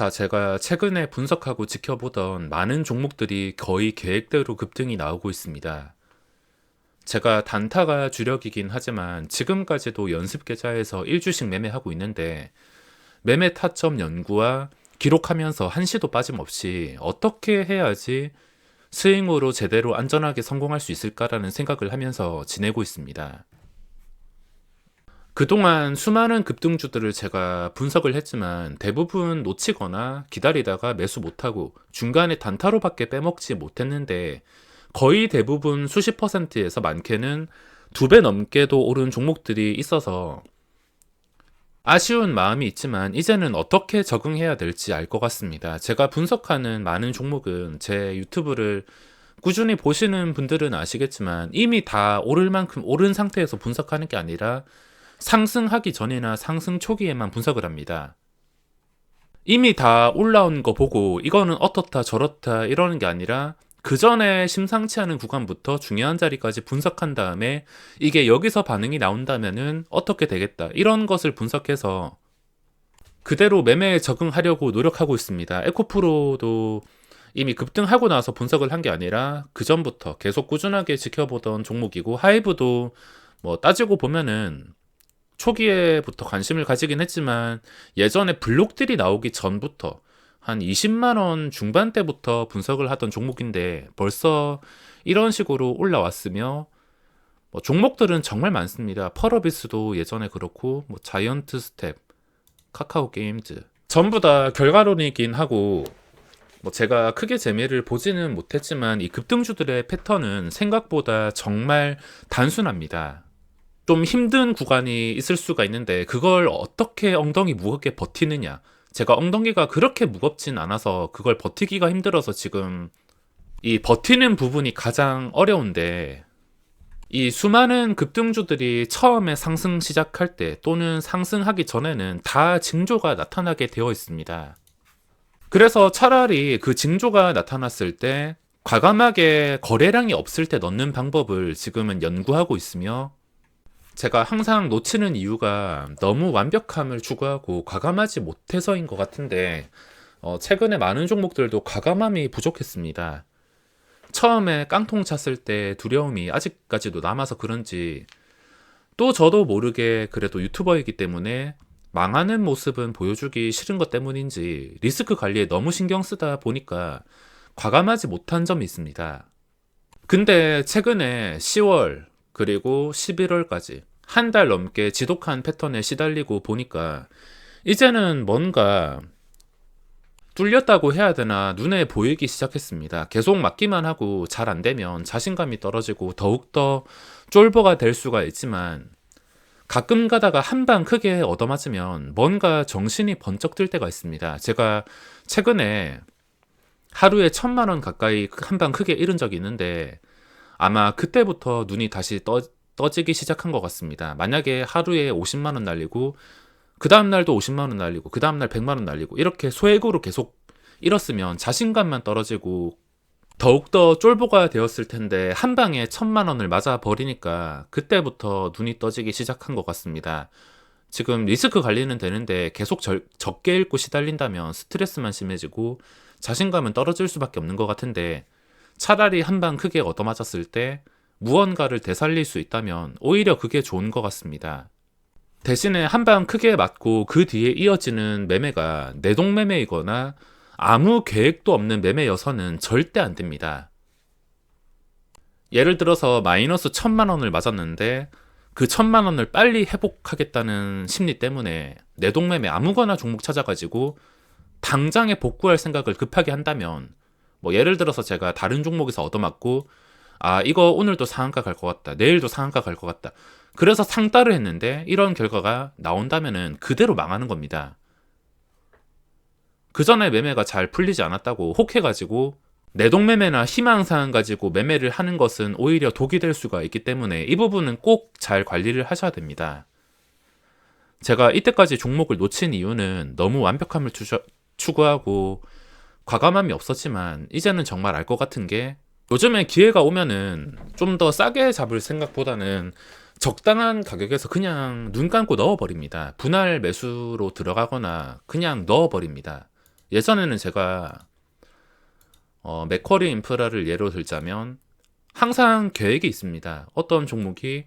자, 제가 최근에 분석하고 지켜보던 많은 종목들이 거의 계획대로 급등이 나오고 있습니다. 제가 단타가 주력이긴 하지만 지금까지도 연습 계좌에서 1주씩 매매하고 있는데 매매 타점 연구와 기록하면서 한시도 빠짐없이 어떻게 해야지 스윙으로 제대로 안전하게 성공할 수 있을까라는 생각을 하면서 지내고 있습니다. 그동안 수많은 급등주들을 제가 분석을 했지만 대부분 놓치거나 기다리다가 매수 못하고 중간에 단타로밖에 빼먹지 못했는데 거의 대부분 수십 퍼센트에서 많게는 2배 넘게도 오른 종목들이 있어서 아쉬운 마음이 있지만 이제는 어떻게 적응해야 될지 알 것 같습니다. 제가 분석하는 많은 종목은 제 유튜브를 꾸준히 보시는 분들은 아시겠지만 이미 다 오를 만큼 오른 상태에서 분석하는 게 아니라 상승하기 전이나 상승 초기에만 분석을 합니다. 이미 다 올라온 거 보고 이거는 어떻다 저렇다 이러는 게 아니라 그 전에 심상치 않은 구간부터 중요한 자리까지 분석한 다음에 이게 여기서 반응이 나온다면은 어떻게 되겠다 이런 것을 분석해서 그대로 매매에 적응하려고 노력하고 있습니다. 에코프로도 이미 급등하고 나서 분석을 한 게 아니라 그 전부터 계속 꾸준하게 지켜보던 종목이고 하이브도 뭐 따지고 보면은 초기에부터 관심을 가지긴 했지만 예전에 블록들이 나오기 전부터 한 20만원 중반대부터 분석을 하던 종목인데 벌써 이런 식으로 올라왔으며 뭐 종목들은 정말 많습니다. 펄어비스도 예전에 그렇고 뭐 자이언트 스텝, 카카오 게임즈 전부 다 결과론이긴 하고 뭐 제가 크게 재미를 보지는 못했지만 이 급등주들의 패턴은 생각보다 정말 단순합니다. 좀 힘든 구간이 있을 수가 있는데 그걸 어떻게 엉덩이 무겁게 버티느냐. 제가 엉덩이가 그렇게 무겁진 않아서 그걸 버티기가 힘들어서 지금 이 버티는 부분이 가장 어려운데 이 수많은 급등주들이 처음에 상승 시작할 때 또는 상승하기 전에는 다 징조가 나타나게 되어 있습니다. 그래서 차라리 그 징조가 나타났을 때 과감하게 거래량이 없을 때 넣는 방법을 지금은 연구하고 있으며 제가 항상 놓치는 이유가 너무 완벽함을 추구하고 과감하지 못해서인 것 같은데 최근에 많은 종목들도 과감함이 부족했습니다. 처음에 깡통 찼을 때 두려움이 아직까지도 남아서 그런지 또 저도 모르게 그래도 유튜버이기 때문에 망하는 모습은 보여주기 싫은 것 때문인지 리스크 관리에 너무 신경 쓰다 보니까 과감하지 못한 점이 있습니다. 근데 최근에 10월 그리고 11월까지 한 달 넘게 지독한 패턴에 시달리고 보니까 이제는 뭔가 뚫렸다고 해야 되나 눈에 보이기 시작했습니다. 계속 맞기만 하고 잘 안 되면 자신감이 떨어지고 더욱더 쫄보가 될 수가 있지만 가끔 가다가 한 방 크게 얻어맞으면 뭔가 정신이 번쩍 들 때가 있습니다. 제가 최근에 하루에 1,000만 원 가까이 한 방 크게 잃은 적이 있는데 아마 그때부터 눈이 다시 떠지기 시작한 것 같습니다. 만약에 하루에 50만 원 날리고 그 다음날도 50만 원 날리고 그 다음날 100만 원 날리고 이렇게 소액으로 계속 잃었으면 자신감만 떨어지고 더욱더 쫄보가 되었을 텐데 한 방에 1,000만 원을 맞아 버리니까 그때부터 눈이 떠지기 시작한 것 같습니다. 지금 리스크 관리는 되는데 계속 적게 읽고 시달린다면 스트레스만 심해지고 자신감은 떨어질 수밖에 없는 것 같은데 차라리 한 방 크게 얻어맞았을 때 무언가를 되살릴 수 있다면 오히려 그게 좋은 것 같습니다. 대신에 한 방 크게 맞고 그 뒤에 이어지는 매매가 내동매매이거나 아무 계획도 없는 매매여서는 절대 안 됩니다. 예를 들어서 마이너스 1,000만 원을 맞았는데 그 1,000만 원을 빨리 회복하겠다는 심리 때문에 내동매매 아무거나 종목 찾아가지고 당장에 복구할 생각을 급하게 한다면 뭐 예를 들어서 제가 다른 종목에서 얻어맞고 아 이거 오늘도 상한가 갈 것 같다 내일도 상한가 갈 것 같다 그래서 상따를 했는데 이런 결과가 나온다면은 그대로 망하는 겁니다. 그 전에 매매가 잘 풀리지 않았다고 혹해가지고 내동매매나 희망사항 가지고 매매를 하는 것은 오히려 독이 될 수가 있기 때문에 이 부분은 꼭 잘 관리를 하셔야 됩니다. 제가 이때까지 종목을 놓친 이유는 너무 완벽함을 추구하고 과감함이 없었지만 이제는 정말 알 것 같은 게 요즘에 기회가 오면은 좀 더 싸게 잡을 생각보다는 적당한 가격에서 그냥 눈 감고 넣어버립니다. 분할 매수로 들어가거나 그냥 넣어버립니다. 예전에는 제가 맥쿼리 인프라를 예로 들자면 항상 계획이 있습니다. 어떤 종목이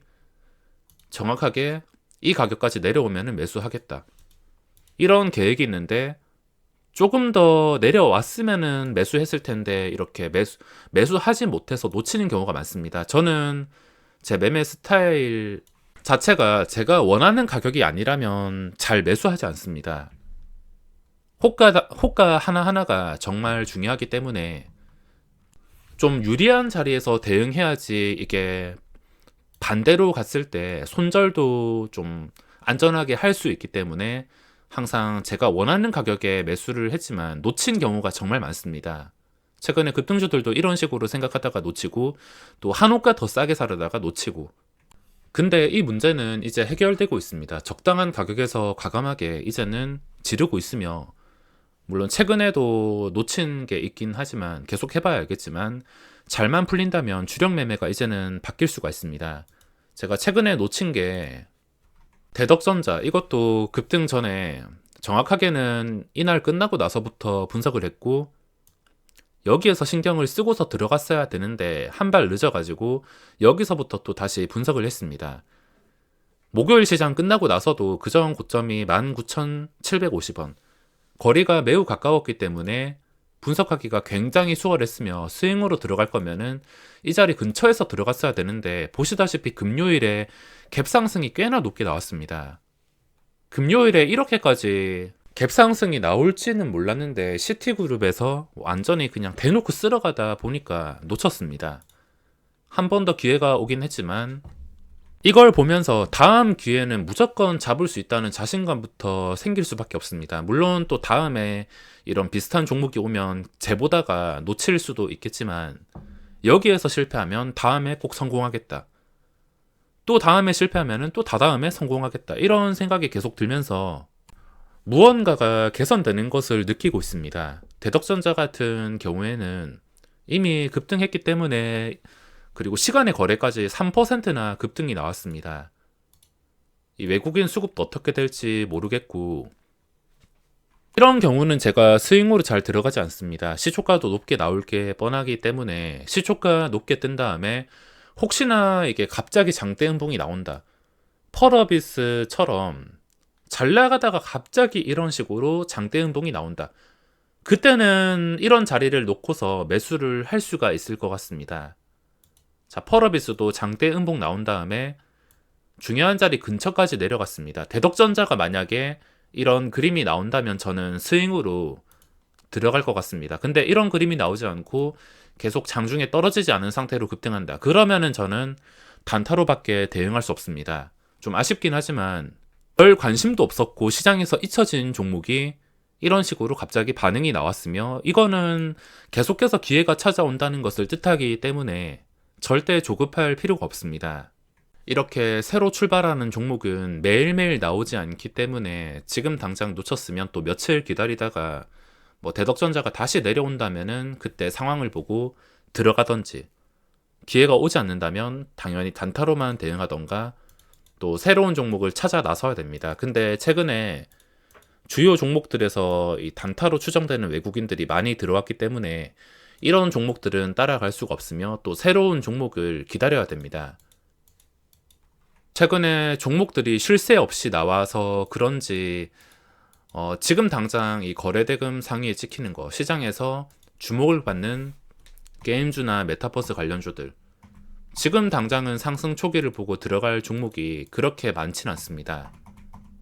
정확하게 이 가격까지 내려오면 매수하겠다. 이런 계획이 있는데 조금 더 내려왔으면은 매수했을 텐데 이렇게 매수하지 못해서 놓치는 경우가 많습니다. 저는 제 매매 스타일 자체가 제가 원하는 가격이 아니라면 잘 매수하지 않습니다. 호가 하나하나가 정말 중요하기 때문에 좀 유리한 자리에서 대응해야지 이게 반대로 갔을 때 손절도 좀 안전하게 할 수 있기 때문에 항상 제가 원하는 가격에 매수를 했지만 놓친 경우가 정말 많습니다. 최근에 급등주들도 이런 식으로 생각하다가 놓치고 또 한호가 더 싸게 사려다가 놓치고. 근데 이 문제는 이제 해결되고 있습니다. 적당한 가격에서 과감하게 이제는 지르고 있으며, 물론 최근에도 놓친 게 있긴 하지만 계속 해봐야 알겠지만 잘만 풀린다면 주력 매매가 이제는 바뀔 수가 있습니다. 제가 최근에 놓친 게 대덕전자, 이것도 급등 전에 정확하게는 이날 끝나고 나서부터 분석을 했고 여기에서 신경을 쓰고서 들어갔어야 되는데 한 발 늦어가지고 여기서부터 또 다시 분석을 했습니다. 목요일 시장 끝나고 나서도 그전 고점이 19,750원, 거리가 매우 가까웠기 때문에 분석하기가 굉장히 수월했으며 스윙으로 들어갈 거면은 이 자리 근처에서 들어갔어야 되는데 보시다시피 금요일에 갭 상승이 꽤나 높게 나왔습니다. 금요일에 이렇게까지 갭 상승이 나올지는 몰랐는데 시티그룹에서 완전히 그냥 대놓고 쓸어가다 보니까 놓쳤습니다. 한 번 더 기회가 오긴 했지만 이걸 보면서 다음 기회는 무조건 잡을 수 있다는 자신감부터 생길 수밖에 없습니다. 물론 또 다음에 이런 비슷한 종목이 오면 재보다가 놓칠 수도 있겠지만 여기에서 실패하면 다음에 꼭 성공하겠다. 또 다음에 실패하면 또 다다음에 성공하겠다. 이런 생각이 계속 들면서 무언가가 개선되는 것을 느끼고 있습니다. 대덕전자 같은 경우에는 이미 급등했기 때문에, 그리고 시간의 거래까지 3%나 급등이 나왔습니다. 이 외국인 수급도 어떻게 될지 모르겠고, 이런 경우는 제가 스윙으로 잘 들어가지 않습니다. 시초가도 높게 나올 게 뻔하기 때문에 시초가 높게 뜬 다음에 혹시나 이게 갑자기 장대 음봉이 나온다, 펄어비스처럼 잘 나가다가 갑자기 이런 식으로 장대 음봉이 나온다, 그때는 이런 자리를 놓고서 매수를 할 수가 있을 것 같습니다. 자, 펄어비스도 장대 음봉 나온 다음에 중요한 자리 근처까지 내려갔습니다. 대덕전자가 만약에 이런 그림이 나온다면 저는 스윙으로 들어갈 것 같습니다. 근데 이런 그림이 나오지 않고 계속 장중에 떨어지지 않은 상태로 급등한다, 그러면은 저는 단타로밖에 대응할 수 없습니다. 좀 아쉽긴 하지만 별 관심도 없었고 시장에서 잊혀진 종목이 이런 식으로 갑자기 반응이 나왔으며 이거는 계속해서 기회가 찾아온다는 것을 뜻하기 때문에 절대 조급할 필요가 없습니다. 이렇게 새로 출발하는 종목은 매일매일 나오지 않기 때문에 지금 당장 놓쳤으면 또 며칠 기다리다가 뭐 대덕전자가 다시 내려온다면은 그때 상황을 보고 들어가던지, 기회가 오지 않는다면 당연히 단타로만 대응하던가 또 새로운 종목을 찾아 나서야 됩니다. 근데 최근에 주요 종목들에서 이 단타로 추정되는 외국인들이 많이 들어왔기 때문에 이런 종목들은 따라갈 수가 없으며 또 새로운 종목을 기다려야 됩니다. 최근에 종목들이 쉴새 없이 나와서 그런지 지금 당장 이 거래대금 상위에 찍히는 거, 시장에서 주목을 받는 게임주나 메타버스 관련주들, 지금 당장은 상승 초기를 보고 들어갈 종목이 그렇게 많진 않습니다.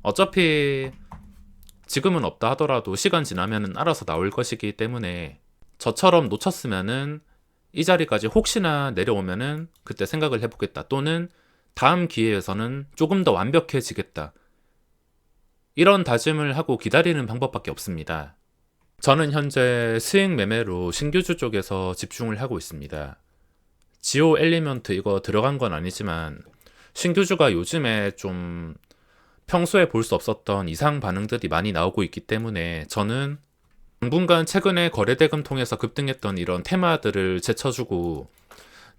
어차피 지금은 없다 하더라도 시간 지나면 알아서 나올 것이기 때문에 저처럼 놓쳤으면은 이 자리까지 혹시나 내려오면은 그때 생각을 해보겠다, 또는 다음 기회에서는 조금 더 완벽해지겠다, 이런 다짐을 하고 기다리는 방법밖에 없습니다. 저는 현재 스윙 매매로 신규주 쪽에서 집중을 하고 있습니다. 지오 엘리먼트 이거 들어간 건 아니지만 신규주가 요즘에 좀 평소에 볼 수 없었던 이상 반응들이 많이 나오고 있기 때문에 저는 당분간 최근에 거래대금 통해서 급등했던 이런 테마들을 제쳐주고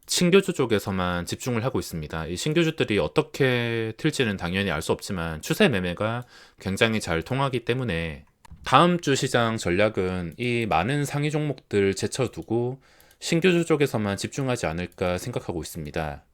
신규주 쪽에서만 집중을 하고 있습니다. 이 신규주들이 어떻게 튈지는 당연히 알 수 없지만 추세 매매가 굉장히 잘 통하기 때문에 다음 주 시장 전략은 이 많은 상위 종목들 제쳐두고 신규주 쪽에서만 집중하지 않을까 생각하고 있습니다.